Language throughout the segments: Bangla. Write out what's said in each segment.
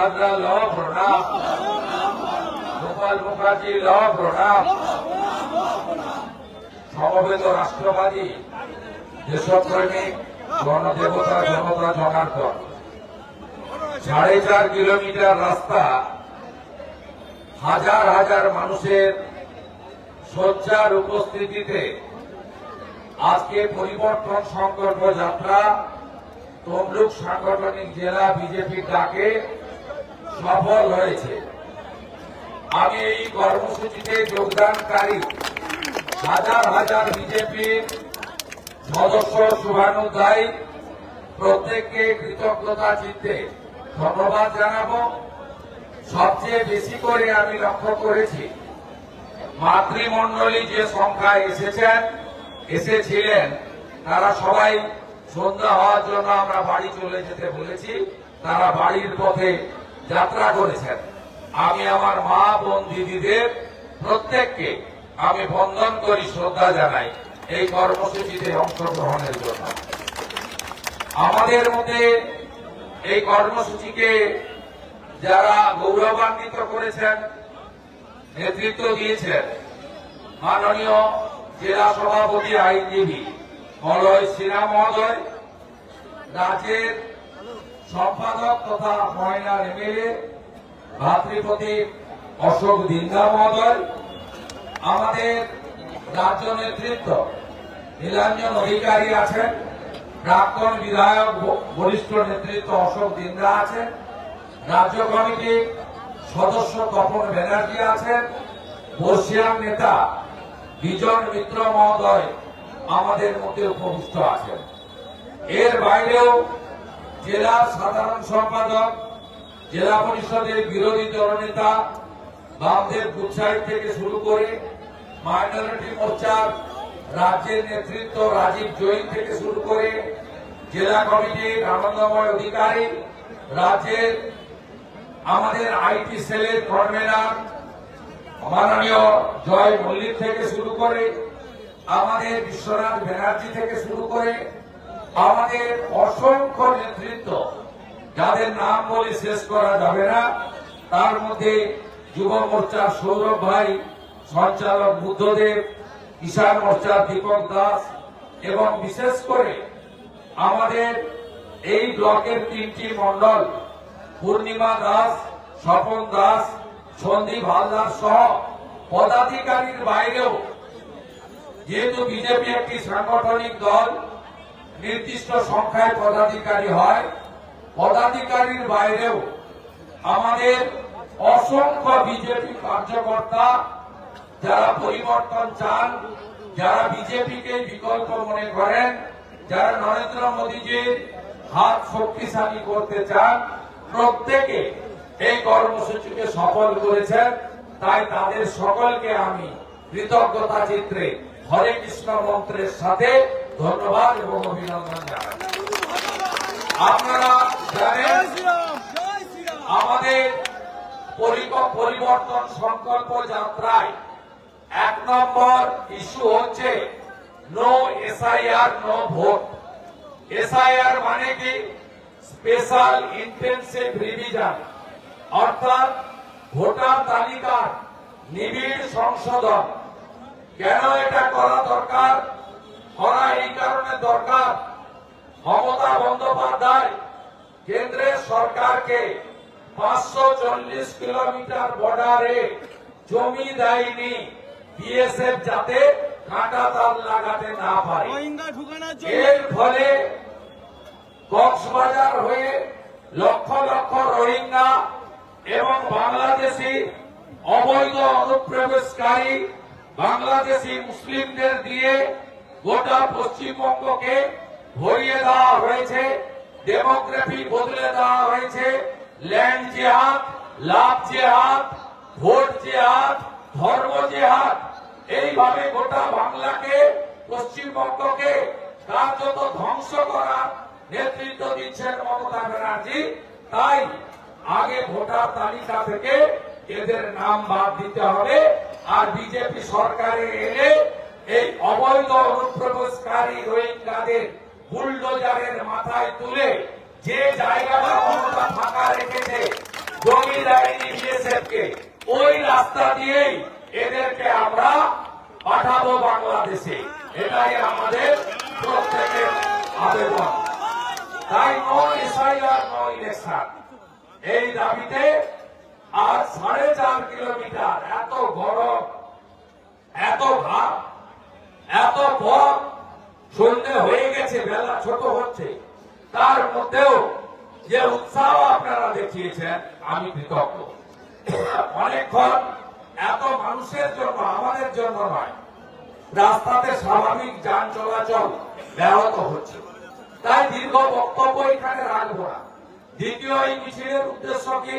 হাজরা ল প্রণাম, গোপাল মুখার্জি ল প্রণাম। সমবেত রাষ্ট্রবাদী দেশপ্রেমিক গণদেবতা জনতা জনার্দন, 4.5 কিলোমিটার রাস্তা, হাজার হাজার মানুষের সজ্জার উপস্থিতিতে আজকে পরিবর্তন সংকল্প যাত্রা তমলুক সাংগঠনিক জেলা বিজেপির ডাকে সফল হয়েছে। আমি এই কর্মসূচিতে যোগদানকারী হাজার হাজার বিজেপির সদস্য শুভানুধ্যায়ী প্রত্যেককে কৃতজ্ঞতা চিত্তে ধন্যবাদ জানাবো। সবচেয়ে বেশি করে আমি লক্ষ্য করেছি মাতৃমণ্ডলী যে সংখ্যায় এসেছিলেন তারা সবাই সন্ধ্যা হওয়ার জন্য আমরা বাড়ি চলে যেতে বলেছি, তারা বাড়ির পথে যাত্রা করেছেন। আমি আমার মা বোন দিদিদের প্রত্যেককে আমি বন্দন করি, শ্রদ্ধা জানাই এই কর্মসূচিতে অংশগ্রহণের জন্য। আমাদের মধ্যে এই কর্মসূচিকে যারা গৌরবান্বিত করেছেন, নেতৃত্ব দিয়েছেন, মাননীয় জেলা সভাপতি আইনজীবী মলয় সিনহা মহোদয়, রাজ্যের সম্পাদক তথা ময়নার এমএলএ ভাতৃপতি অশোক দিন্দা মহোদয়, আমাদের রাজ্য নেতৃত্ব নীলাঞ্জন অধিকারী আছেন, প্রাক্তন বিধায়ক বরিষ্ঠ নেতৃত্ব অশোক দিন্দা আছেন, রাজ্য কমিটির সদস্য তপন ব্যানার্জি আছেন, বর্ষিয়ান নেতা বিজন মিত্র মহোদয় আমাদের মধ্যে উপবিষ্ট আছেন। এর বাইরেও জেলার সাধারণ সম্পাদক, জেলা পরিষদের বিরোধী দলনেতা বামদেব গুচ্ছাই থেকে শুরু করে মাইনরিটি মোর্চার রাজ্যের নেতৃত্ব রাজীব জৈন থেকে শুরু করে জেলা কমিটির আনন্দময় অধিকারী, রাজ্যের আমাদের আইটি সেলের কনভেনার মাননীয় জয় মল্লিক থেকে শুরু করে আমাদের বিশ্বনাথ ব্যানার্জি থেকে শুরু করে আমাদের অসংখ্য নেতৃত্ব, যাদের নাম বলে শেষ করা যাবে না, তার মধ্যে যুব মোর্চার সৌরভ ভাই, সঞ্চালক বুদ্ধদেব, কিষাণ মোর্চার দীপক দাস এবং বিশেষ করে আমাদের এই ব্লকের 3টি মন্ডল পূর্ণিমা দাস, স্বপন দাস, সন্দীপ হালদার সহ পদাধিকারীর বাইরেও, যেহেতু বিজেপি একটি সাংগঠনিক দল, নির্দিষ্ট সংখ্যায় পদাধিকারী হয়, পদাধিকারীর বাইরেও আমাদের অসংখ্য বিজেপি কার্যকর্তা যারা পরিবর্তন চান, যারা বিজেপিকে বিকল্প মনে করেন, যারা নরেন্দ্র মোদীজির হাত শক্তিশালী করতে চান, প্রত্যেকে এই কর্মসূচিকে সফল করেছেন। তাই তাদের সকলকে আমি কৃতজ্ঞতা চিত্রে হরে কৃষ্ণ মন্ত্রের সাথে ধন্যবাদ এবং অভিনন্দন জানাই। আপনারা জানেন আমাদের পরিবর্তন সংকল্প যাত্রায় 1 নম্বর ইস্যু হচ্ছে no SIR no vote. SIR মানে কি? স্পেশাল ইন্টেনসিভ রিভিশন, অর্থাৎ ভোটার তালিকার নিবিড় সংশোধন। কেন এটা করা দরকার? করা এই কারণে দরকার, মমতা বন্দ্যোপাধ্যায় কেন্দ্রের সরকারকে 540 কিলোমিটার বর্ডারে জমি দেয়নি, বিএসএফ যাতে কাঁটা তাল লাগাতে না পারে। এর ফলে কক্সবাজার হয়ে লক্ষ লক্ষ রোহিঙ্গা এবং বাংলাদেশি অবৈধ অনুপ্রবেশকারী বাংলাদেশি মুসলিমদের দিয়ে গোটা পশ্চিমবঙ্গকে ভরিয়ে দেওয়া হয়েছে, ডেমোগ্রাফি বদলে দেওয়া হয়েছে। ল্যান্ড জেহাদ, লাভ জেহাদ, ভোট জেহাদ, ধর্ম জেহাদ, এইভাবে গোটা বাংলাকে, পশ্চিমবঙ্গকে কার্যত ধ্বংস করার নেতৃত্ব দিচ্ছেন মমতা ব্যানার্জি। তাই আগে ভোটার তালিকা থেকে এদের নাম বাদ দিতে হবে, আর বিজেপি সরকারে এলে এই অবৈধ অনুপ্রবেশকারী রোহিঙ্গাদের বুলডোজারের মাথায় তুলে যে জায়গাটা মমতা ফাঁকা রেখেছে, জমি দেয়নি বিএসএফ কে, ওই রাস্তা দিয়েই এদেরকে আমরা পাঠাবো বাংলাদেশে। এটাই আমাদের প্রত্যেকের আবেদন। তাই নো এসআইআর নো ইলেকশন এই দাবিতে আজ 4.5 কিলোমিটার এত গরম, এত ভাব, এত ভর, সন্ধ্যে হয়ে গেছে, বেলা ছোট হচ্ছে, তার মধ্যেও যে উৎসাহ আপনারা দেখিয়েছেন আমি কৃতজ্ঞ। অনেকক্ষণ এত মানুষের জন্য, আমাদের জন্য নয়, রাস্তাতে স্বাভাবিক যান চলাচল ব্যাহত হচ্ছে, তাই দীর্ঘ বক্তব্য এখানে রাখবো না। দ্বিতীয় এই মিছিলের উদ্দেশ্য কি?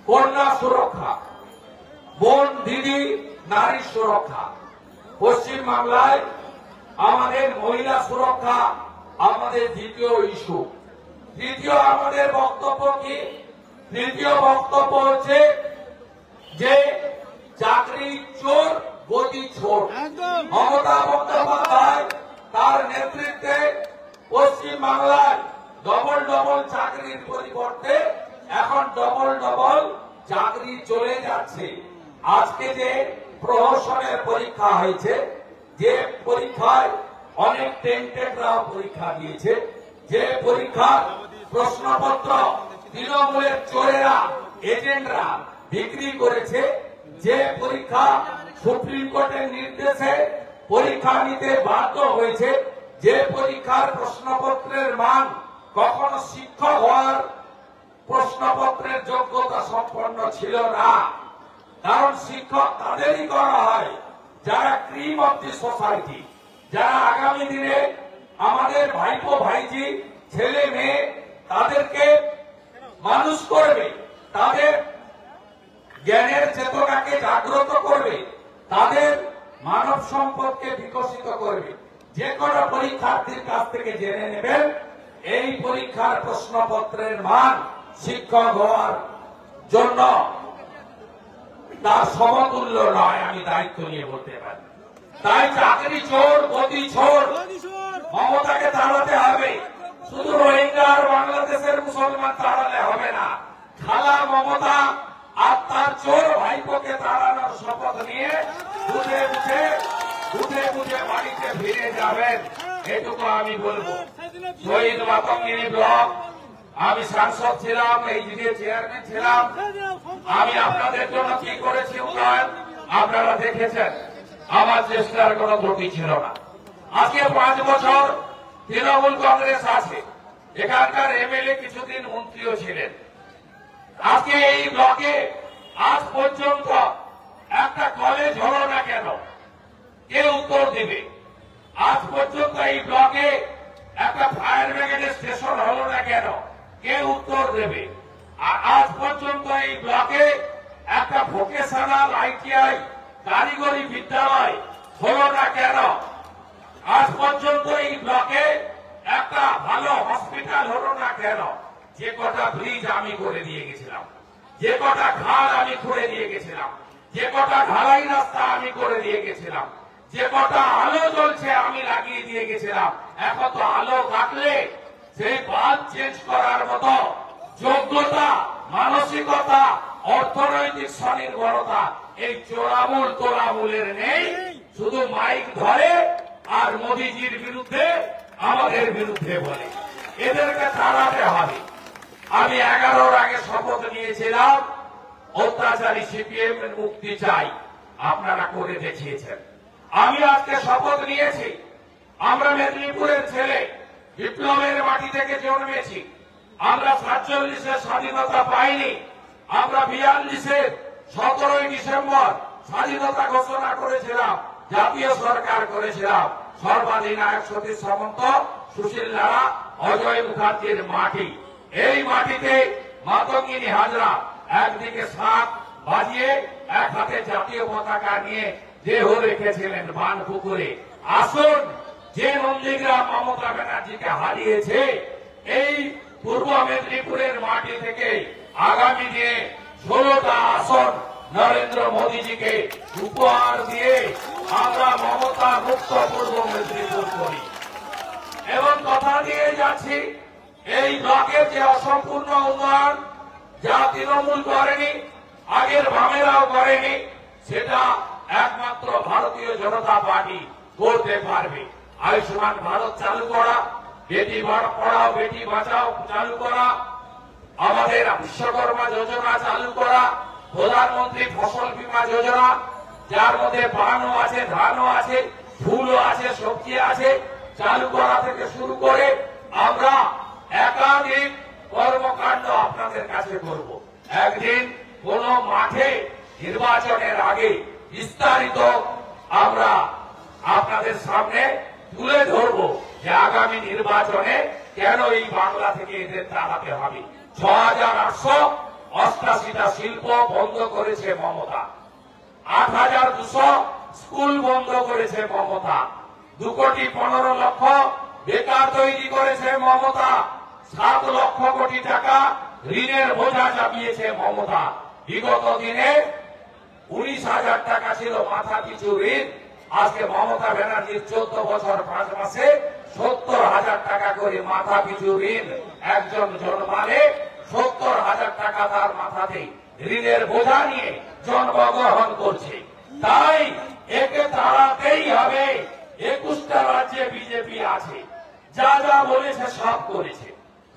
কন্যা সুরক্ষা, বোন দিদি নারী সুরক্ষা। পশ্চিম বাংলায় আমাদের মহিলা সুরক্ষা আমাদের দ্বিতীয় ইস্যু। তৃতীয় আমাদের বক্তব্য কি? তৃতীয় বক্তব্য হচ্ছে যে চাকরি চোর গদি ছোট। মমতা বন্দ্যোপাধ্যায় তার নেতৃত্বে পশ্চিম বাংলায় ডবল ডবল চাকরির পরিবর্তে এখন ডবল ডবল চাকরি চলে যাচ্ছে। আজকে যে প্রহসনের পরীক্ষা হয়েছে, যে পরীক্ষায় অনেক টেন্টেডরাও পরীক্ষা দিয়েছে, যে পরীক্ষার প্রশ্নপত্র তৃণমূলের চোরেরা এজেন্টরা বিক্রি করেছে, যে পরীক্ষা সুপ্রিম কোর্টের নির্দেশে পরীক্ষা নিতে বাধ্য হয়েছে, যে পরীক্ষার প্রশ্নপত্রের মান কখনো শিক্ষক হওয়ার প্রশ্নপত্রের যোগ্যতা সম্পন্ন ছিল না। কারণ শিক্ষক তাদেরই করা হয় যারা ক্রিম অব দি সোসাইটি, যারা আগামী দিনে আমাদের ভাইপো ভাইজি ছেলে মেয়ে তাদেরকে মানুষ করবে, তাদের জ্ঞানের চেতনাকে জাগ্রত করবে, তাদের মানব সম্পদকে বিকশিত করবে। যে কোনো পরীক্ষার্থীর কাছ থেকে জেনে নেবেন এই পরীক্ষার প্রশ্নপত্রের মান শিক্ষক হওয়ার জন্য তার সমতুল্য নয়, আমি দায়িত্ব নিয়ে বলতে পারি। তাই চাকরি চোর গদি ছোট, মমতাকে তাড়াতে হবে। শুধু রোহিঙ্গা আর বাংলাদেশের মুসলমান তাড়ালে হবে না, খালা মমতা আর তার চোর ভাইপোকে তাড়ানোর শপথ নিয়ে বুঝে বুঝে বাড়িতে ফিরে যাবেন, এটুকু আমি বলবো। শহীদ মাতঙ্গিনী ব্লক আমি সাংসদ ছিলাম, এই দিকে চেয়ারম্যান ছিলাম, আমি আপনাদের জন্য কি করেছি উন্নয়ন আপনারা দেখেছেন। আমার চেষ্টার কোনো ত্রুটি ছিল না। আজকে 5 বছর তৃণমূল কংগ্রেস আছে, এখানকার এমএলএ কিছুদিন মন্ত্রীও ছিলেন। আজকে এই ব্লকে আজ পর্যন্ত একটা কলেজ হলো না কেন, কে উত্তর দেবে? আজ পর্যন্ত এই ব্লকে একটা ফায়ার ব্রিগেডের স্টেশন হলো না কেন, কে উত্তর দেবে? আর আজ পর্যন্ত এই ব্লকে একটা ভোকেশনাল আইটিআই কারিগরি বিদ্যালয় হলো না কেন? আজ পর্যন্ত এই ব্লকে একটা ভালো হসপিটাল হলো না কেন? যে কটা ব্রিজ আমি করে দিয়ে গেছিলাম, যে কটা খাল আমি খুঁড়ে দিয়ে গেছিলাম, যে কটা ঢালাই রাস্তা আমি করে দিয়ে গেছিলাম, যে কটা আলো জ্বলছে আমি লাগিয়ে দিয়ে গেছিলাম, এখন তো আলো কাটলে সেই বাদ চেঞ্জ করার মতো যোগ্যতা, মানসিকতা, অর্থনৈতিক স্বনির্ভরতা এই চোরামূল তোলামূলের নেই। শুধু মাইক ধরে আর মোদিজির বিরুদ্ধে আমাদের বিরুদ্ধে বলে, এদেরকে তাড়াতে হবে। আমি 11-র আগে শপথ নিয়েছিলাম অত্যাচারী সিপিএম এর মুক্তি চাই, আপনারা করে দেখিয়েছেন। আমি আজকে শপথ নিয়েছি, আমরা মেদিনীপুরের ছেলে, বিপ্লবের মাটি থেকে জন্মেছি। আমরা 47-এর স্বাধীনতা পাইনি, আমরা 42-এর 17ই ডিসেম্বর স্বাধীনতা ঘোষণা করেছিলাম, জাতীয় সরকার করেছিলাম। সর্বাধিনায়ক সতীশ সামন্ত, সুশীল লারা, অজয় মুখার্জির মাটি। এই মাটিতে মাতঙ্গিনী হাজরা একদিকে শাঁখ বাজিয়ে এক হাতে জাতীয় পতাকা নিয়ে দেহ রেখেছিলেন বানপুকুরে। আসুন, যে নন্দীগ্রাম মমতা ব্যানার্জিকে হারিয়েছে, এই পূর্ব মেদিনীপুরের মাটি থেকে আগামী দিনে 16টা আসন নরেন্দ্র মোদীজিকে উপহার দিয়ে আমরা মমতা মুক্ত পূর্ব মেদিনীপুর করি। এবং কথা দিয়ে যাচ্ছি, এই ব্লকের যে অসম্পূর্ণ উন্নয়ন যা তৃণমূল করেনি, আগের বামেরাও করেনি, সেটা একমাত্র ভারতীয় জনতা পার্টি করতে পারবে। আয়ুষ্মান ভারত চালু করা, বেটি পড়াও বেটি বাঁচাও চালু করা, আমাদের বিশ্বকর্মা যোজনা চালু করা, প্রধানমন্ত্রী ফসল বীমা যোজনা, যার মধ্যে পানও আছে, ধানও আছে, ফুলও আছে, সবজি আছে, চালু করা থেকে শুরু করে আমরা একাধিক কর্মকাণ্ড আপনাদের কাছে করব। একদিন কোন মাঠে নির্বাচনের আগে বিস্তারিত আমরা আপনাদের সামনে তুলে ধরব যে আগামী নির্বাচনে কেন এই বাংলা থেকে এদের তাড়াতে হবে। ৬,৮৮৮টা শিল্প বন্ধ করেছে মমতা, ৮,২০০ স্কুল বন্ধ করেছে মমতা, ২,১৫,০০,০০০ বেকার তৈরি করেছে মমতা, ৭ লক্ষ কোটি টাকা ঋণের বোঝা চাপিয়েছে মমতা। বিগত দিনে ১৯,০০০ টাকা ছিল মাথা পিছু ঋণ, আজকে মমতা ব্যানার্জির ১৪ বছর ৫ মাসে ৭০,০০০ টাকা করে মাথা পিছু ঋণ। একজন জন্মালে ৭০,০০০ টাকা তার মাথাতে ঋণের বোঝা নিয়ে জন্মগ্রহণ করছে। তাই একে তাড়াতেই হবে। ২১টা রাজ্যে বিজেপি আছে, যা যা বলেছে সব করেছে।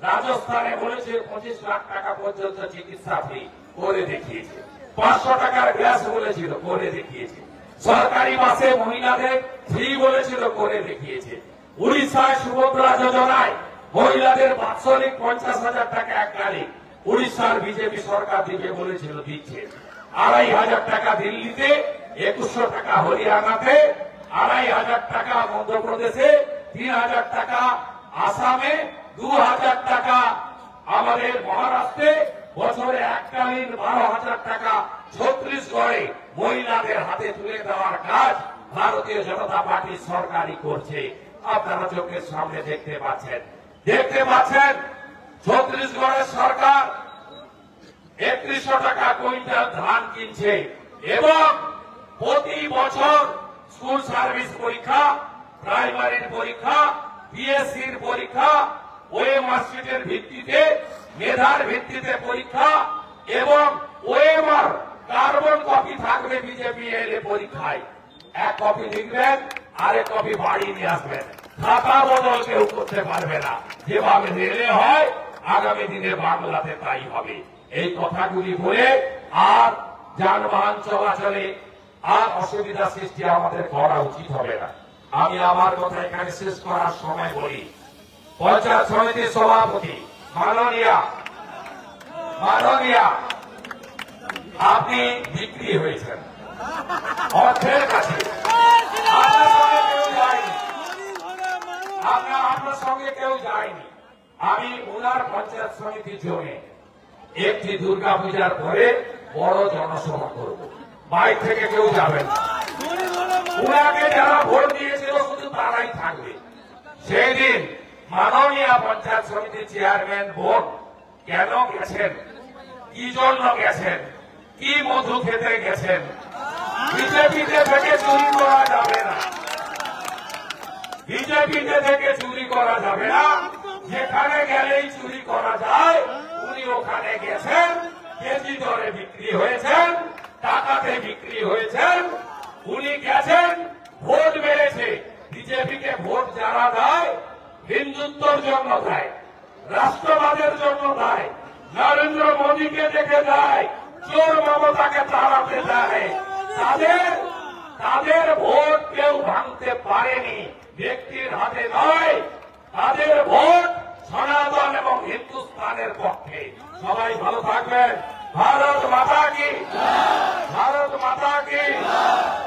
রাজস্থানে বলেছে ২৫ লাখ টাকা পর্যন্ত চিকিৎসা ফ্রি, করে দেখিয়েছে। ৫০০ টাকার গ্যাস বলেছিল, করে দেখিয়েছে। সরকারি বাসে মহিলাদের ফ্রি বলেছিল, করে দেখিয়েছে। উড়িষ্যায় সুভদ্রা যোজনায় মহিলাদের বাৎসরিক ৫০,০০০ টাকা এককালীন উড়িষ্যার বিজেপি সরকার দিবে বলেছিল, দিচ্ছে। ২৫০০ টাকা দিল্লিতে, ২১০০ টাকা হরিয়ানাতে, ২৫০০ টাকা মধ্যপ্রদেশে, ৩,০০০ টাকা আসামে, ২,০০০ টাকা আমাদের মহারাষ্ট্রে, বছরে এককালীন ১২,০০০ টাকা ছত্তিশগড়ে মহিলাদের হাতে তুলে দেওয়ার কাজ ভারতীয় জনতা পার্টি সরকারই করছে। আপনারা চোখের সামনে দেখতে পাচ্ছেন। ছত্তিশগড়ের সরকার ৩১০০ টাকা কুইন্টাল ধান কিনছে এবং প্রতি বছর স্কুল সার্ভিস পরীক্ষা, প্রাইমারির পরীক্ষা, পিএসসির পরীক্ষা, ওএমআর ভিত্তিতে, মেধার ভিত্তিতে পরীক্ষা এবং ওএমআর কার্বন কপি থাকবে বিজেপি এলে পরীক্ষায়। ১ কপি লিখবেন, আরেক কপি বাড়ি নিয়ে আসবেন। খাতা বদল কেউ করতে পারবে না। যেভাবে রেলে হয়, আগামী দিনে বাংলাতে তাই হবে। এই কথাগুলি বলে আর যানবাহন চলাচলে আর অসুবিধা সৃষ্টি আমাদের করা উচিত হবে না। আমি আমার কথা এখানে শেষ করার সময় বলি, পঞ্চায়েত সমিতির সভাপতি মাননীয়া, আপনি বিক্রি হয়েছেন অর্থের কাছে। আপনার সঙ্গে কেউ যায়নি। আমি ওনার পঞ্চায়েত সমিতির জন্য একটি দুর্গা পূজার পরে বড় জনসভা করব, বাইরে থেকে কেউ যাবেন না। উনাকে যারা ভোট দিয়েছিল শুধু তারাই থাকবে। সেই দিন মাননীয় পঞ্চায়েত সমিতির চেয়ারম্যান ভোট কেন গেছেন, কি জন্য গেছেন, কি মধু খেতে গেছেন, বিজেপিতে থেকে চুরি করা যাবে না। বিজেপিতে থেকে চুরি করা যাবে না। যেখানে গেলেই চুরি করা যায়, উনি ওখানে গেছেন, কেজি দরে বিক্রি হয়েছেন, টাকাতে বিক্রি হয়েছেন। উনি গেছেন, ভোট বেড়েছে। বিজেপিকে ভোট যারা দেয় হিন্দুত্বর জন্য দেয়, রাষ্ট্রবাদের জন্য দেয়, নরেন্দ্র মোদীকে দেখে দেয়, চোর মমতাকে তাড়াতে দেয়। তাদের ভোট কেউ ভাঙতে পারেনি, ব্যক্তির হাতে নয়। তাদের ভোট সনাতন এবং হিন্দুস্তানের পক্ষে। সবাই ভালো থাকবেন। ভারত মাতা কি, ভারত মাতা কি,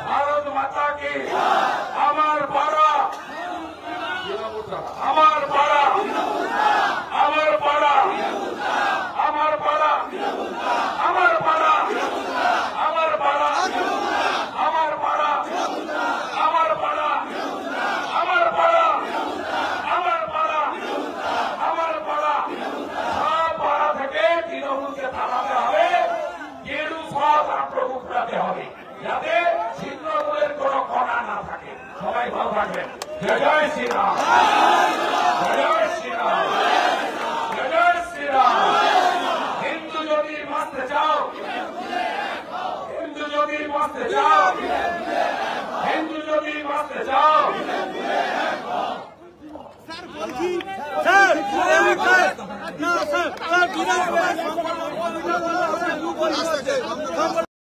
ভারত মাতা কি। আমার পাড়া, আমার পাড়া, আমার পাড়া, আমার পাড়া, আমার পাড়া, আমার পাড়া, আমার পাড়া, আমার পাড়া, আমার পাড়া, আমার পাড়া, আমার পাড়া। সব পাড়া থেকে তৃণমূলকে থামাতে হবে, গেরু সব আক্রমণাতে হবে, যাতে তৃণমূলের কোন কণা না থাকে। সবাই ভালো থাকবেন। জয় জয় শ্রীরাম, জয় জয় শ্রীরাম, জয় জয় শ্রীরাম। হিন্দু যদি বাঁচতে চাও, হিন্দু যদি বাঁচতে চাও, স্যার